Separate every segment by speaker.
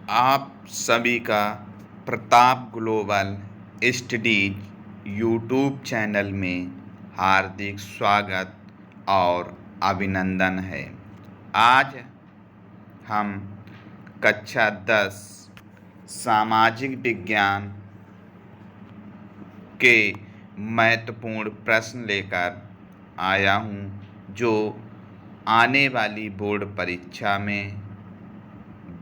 Speaker 1: आप सभी का Pratap global studies YouTube channel में हार्दिक स्वागत और अभिनंदन है। आज हम कक्षा 10 सामाजिक विज्ञान के महत्वपूर्ण प्रश्न लेकर आया हूँ, जो आने वाली बोर्ड परीक्षा में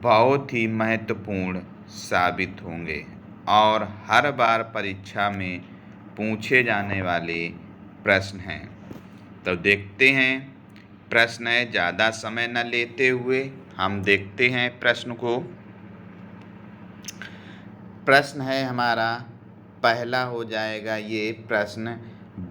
Speaker 1: बहुत ही महत्वपूर्ण साबित होंगे और हर बार परीक्षा में पूछे जाने वाले प्रश्न हैं। तो देखते हैं प्रश्न है। ज़्यादा समय न लेते हुए हम देखते हैं प्रश्न को। प्रश्न है हमारा पहला हो जाएगा ये प्रश्न,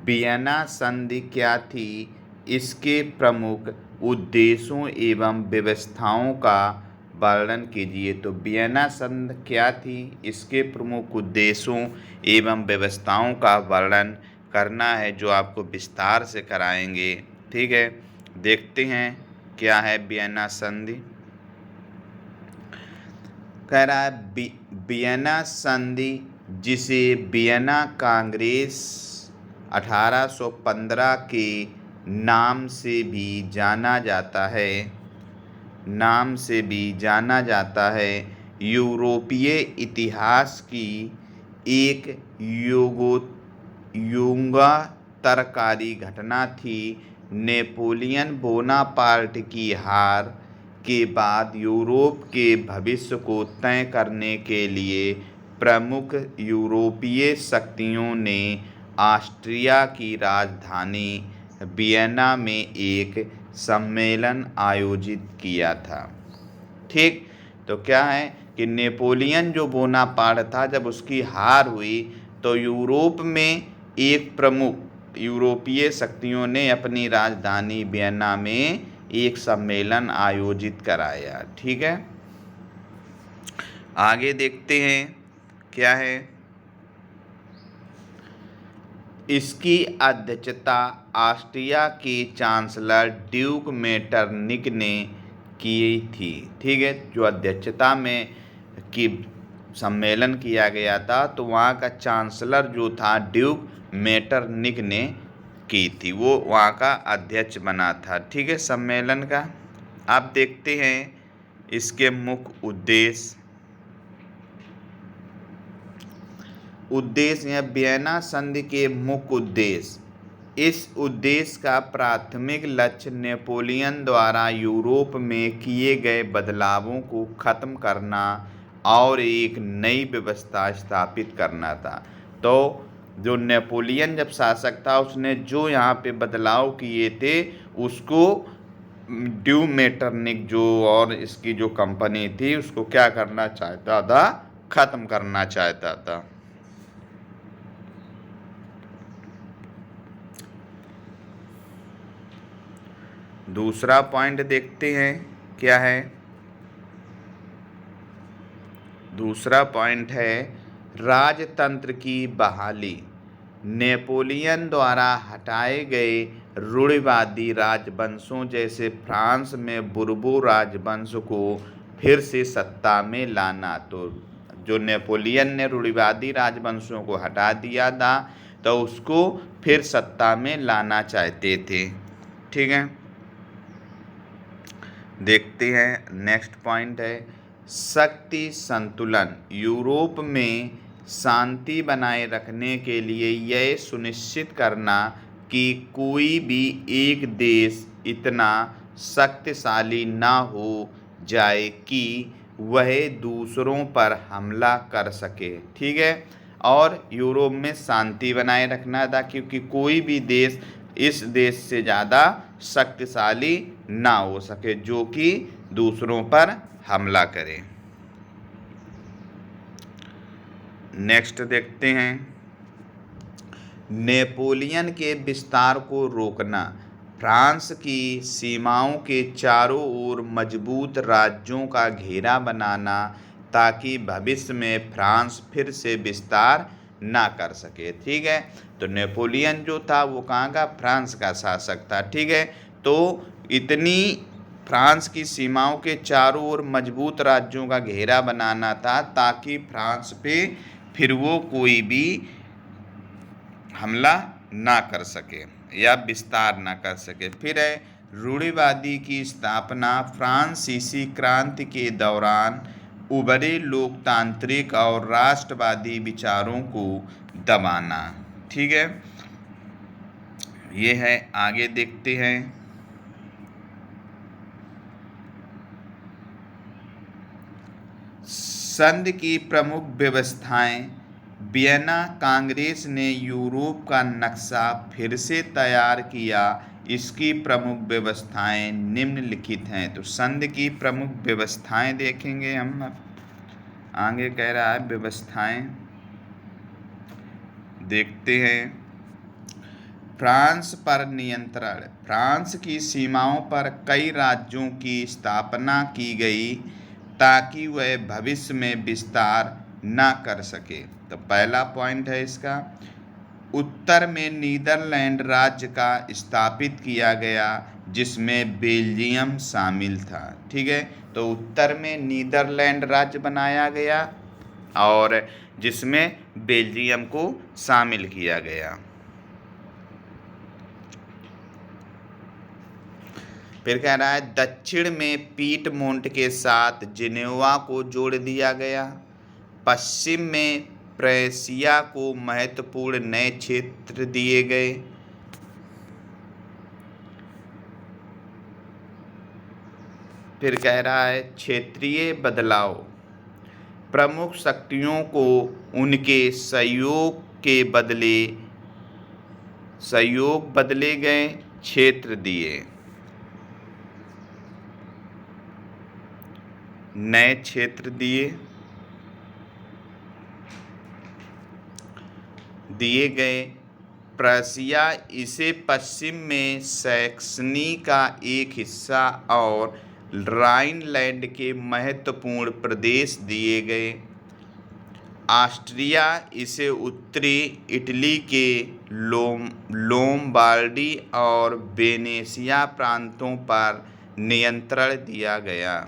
Speaker 1: वियना संधि क्या थी, इसके प्रमुख उद्देश्यों एवं व्यवस्थाओं का वर्णन कीजिए। तो वियना संधि क्या थी, इसके प्रमुख उद्देश्यों एवं व्यवस्थाओं का वर्णन करना है, जो आपको विस्तार से कराएंगे। ठीक है, देखते हैं क्या है वियना संधि। कह रहा है वियना संधि, जिसे वियना कांग्रेस 1815 के नाम से भी जाना जाता है, यूरोपीय इतिहास की एक युगांतरकारी घटना थी। नेपोलियन बोनापार्ट की हार के बाद यूरोप के भविष्य को तय करने के लिए प्रमुख यूरोपीय शक्तियों ने ऑस्ट्रिया की राजधानी वियना में एक सम्मेलन आयोजित किया था। ठीक, तो क्या है कि नेपोलियन जो बोनापार्ट था, जब उसकी हार हुई तो यूरोप में एक प्रमुख यूरोपीय शक्तियों ने अपनी राजधानी वियना में एक सम्मेलन आयोजित कराया। ठीक है, आगे देखते हैं क्या है। इसकी अध्यक्षता ऑस्ट्रिया के चांसलर ड्यूक मेटरनिक ने की थी। ठीक है, जो अध्यक्षता में की सम्मेलन किया गया था, तो वहाँ का चांसलर जो था ड्यूक मेटरनिक ने की थी, वो वहाँ का अध्यक्ष बना था। ठीक है, सम्मेलन का। आप देखते हैं इसके मुख्य उद्देश्य हैं। वियना संधि के मुख्य उद्देश्य। इस उद्देश्य का प्राथमिक लक्ष्य नेपोलियन द्वारा यूरोप में किए गए बदलावों को खत्म करना और एक नई व्यवस्था स्थापित करना था। तो जो नेपोलियन जब शासक था, उसने जो यहाँ पे बदलाव किए थे, उसको ड्यू मेटरनिक जो और इसकी जो कंपनी थी, उसको क्या करना चाहता था, खत्म करना चाहता था। दूसरा पॉइंट देखते हैं क्या है। दूसरा पॉइंट है राजतंत्र की बहाली। नेपोलियन द्वारा हटाए गए रूढ़िवादी राजवंशों जैसे फ्रांस में बुर्बो राजवंश को फिर से सत्ता में लाना। तो जो नेपोलियन ने रूढ़िवादी राजवंशों को हटा दिया था, तो उसको फिर सत्ता में लाना चाहते थे। ठीक है, देखते हैं नेक्स्ट पॉइंट है शक्ति संतुलन। यूरोप में शांति बनाए रखने के लिए यह सुनिश्चित करना कि कोई भी एक देश इतना शक्तिशाली ना हो जाए कि वह दूसरों पर हमला कर सके। ठीक है, और यूरोप में शांति बनाए रखना था, क्योंकि कोई भी देश इस देश से ज़्यादा शक्तिशाली ना हो सके जो कि दूसरों पर हमला करे। नेक्स्ट देखते हैं नेपोलियन के विस्तार को रोकना। फ्रांस की सीमाओं के चारों ओर मजबूत राज्यों का घेरा बनाना, ताकि भविष्य में फ्रांस फिर से विस्तार ना कर सके। ठीक है, तो नेपोलियन जो था वो कहाँ का, फ्रांस का शासक था। ठीक है, तो इतनी फ्रांस की सीमाओं के चारों ओर मजबूत राज्यों का घेरा बनाना था ताकि फ्रांस पे फिर वो कोई भी हमला ना कर सके या विस्तार ना कर सके। फिर है रूढ़िवादी की स्थापना। फ्रांसीसी क्रांति के दौरान उभरे लोकतांत्रिक और राष्ट्रवादी विचारों को दबाना। ठीक है, ये है। आगे देखते हैं। संघ की प्रमुख व्यवस्थाएं। वियना कांग्रेस ने यूरोप का नक्शा फिर से तैयार किया। इसकी प्रमुख व्यवस्थाएं निम्नलिखित हैं। तो संघ की प्रमुख व्यवस्थाएं देखेंगे हम। आगे कह रहा है व्यवस्थाएं देखते हैं। फ्रांस पर नियंत्रण। फ्रांस की सीमाओं पर कई राज्यों की स्थापना की गई ताकि वह भविष्य में विस्तार न कर सके। तो पहला पॉइंट है इसका। उत्तर में नीदरलैंड राज्य का स्थापित किया गया जिसमें बेल्जियम शामिल था। ठीक है, तो उत्तर में नीदरलैंड राज्य बनाया गया और जिसमें बेल्जियम को शामिल किया गया। फिर कह रहा है दक्षिण में पीटमोंट के साथ जिनेवा को जोड़ दिया गया। पश्चिम में प्रेसिया को महत्वपूर्ण नए क्षेत्र दिए गए। फिर कह रहा है क्षेत्रीय बदलाव। प्रमुख शक्तियों को उनके सहयोग बदले गए क्षेत्र दिए। नए क्षेत्र दिए गए। प्रेसिया इसे पश्चिम में सैक्सनी का एक हिस्सा और राइनलैंड के महत्वपूर्ण प्रदेश दिए गए। ऑस्ट्रिया इसे उत्तरी इटली के लोम्बार्डी और वेनेशिया प्रांतों पर नियंत्रण दिया गया।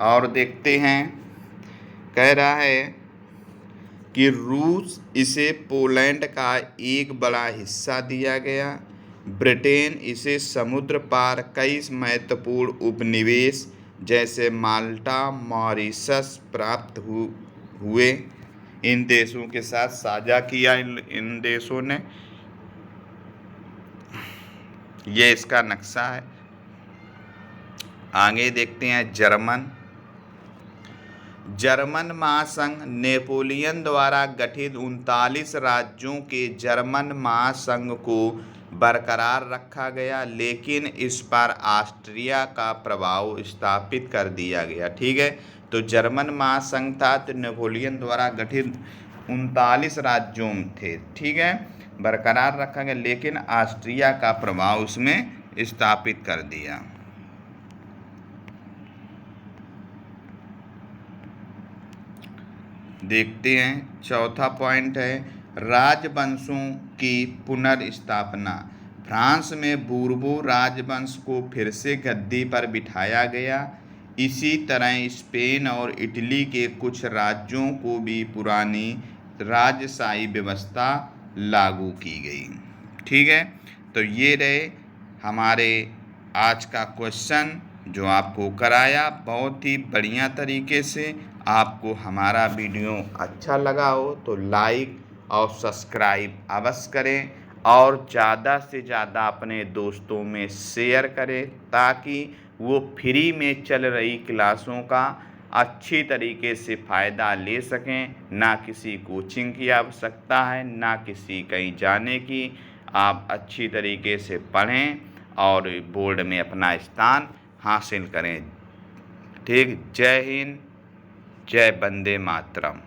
Speaker 1: और देखते हैं। कह रहा है कि रूस इसे पोलैंड का एक बड़ा हिस्सा दिया गया। ब्रिटेन इसे समुद्र पार कई महत्वपूर्ण उपनिवेश जैसे माल्टा, मॉरिशस प्राप्त हुए। इन देशों के साथ साझा किया इन देशों ने। ये इसका नक्शा है। आगे देखते हैं जर्मन महासंघ। नेपोलियन द्वारा गठित 39 राज्यों के जर्मन महासंघ को बरकरार रखा गया, लेकिन इस पर ऑस्ट्रिया का प्रभाव स्थापित कर दिया गया। ठीक है, तो जर्मन महासंघ था तो नेपोलियन द्वारा गठित 39 राज्यों थे। ठीक है, बरकरार रखा गया, लेकिन ऑस्ट्रिया का प्रभाव उसमें स्थापित कर दिया। देखते हैं। चौथा पॉइंट है राजवंशों की पुनर्स्थापना। फ्रांस में बूर्बो राजवंश को फिर से गद्दी पर बिठाया गया। इसी तरह स्पेन और इटली के कुछ राज्यों को भी पुरानी राजशाही व्यवस्था लागू की गई। ठीक है, तो ये रहे हमारे आज का क्वेश्चन जो आपको कराया बहुत ही बढ़िया तरीके से। आपको हमारा वीडियो अच्छा लगा हो तो लाइक और सब्सक्राइब अवश्य करें और ज़्यादा से ज़्यादा अपने दोस्तों में शेयर करें ताकि वो फ्री में चल रही क्लासों का अच्छी तरीके से फ़ायदा ले सकें। ना किसी कोचिंग की आवश्यकता है, ना किसी कहीं जाने की। आप अच्छी तरीके से पढ़ें और बोर्ड में अपना स्थान हासिल करें। ठीक, जय हिंद, जय वंदे मातरम।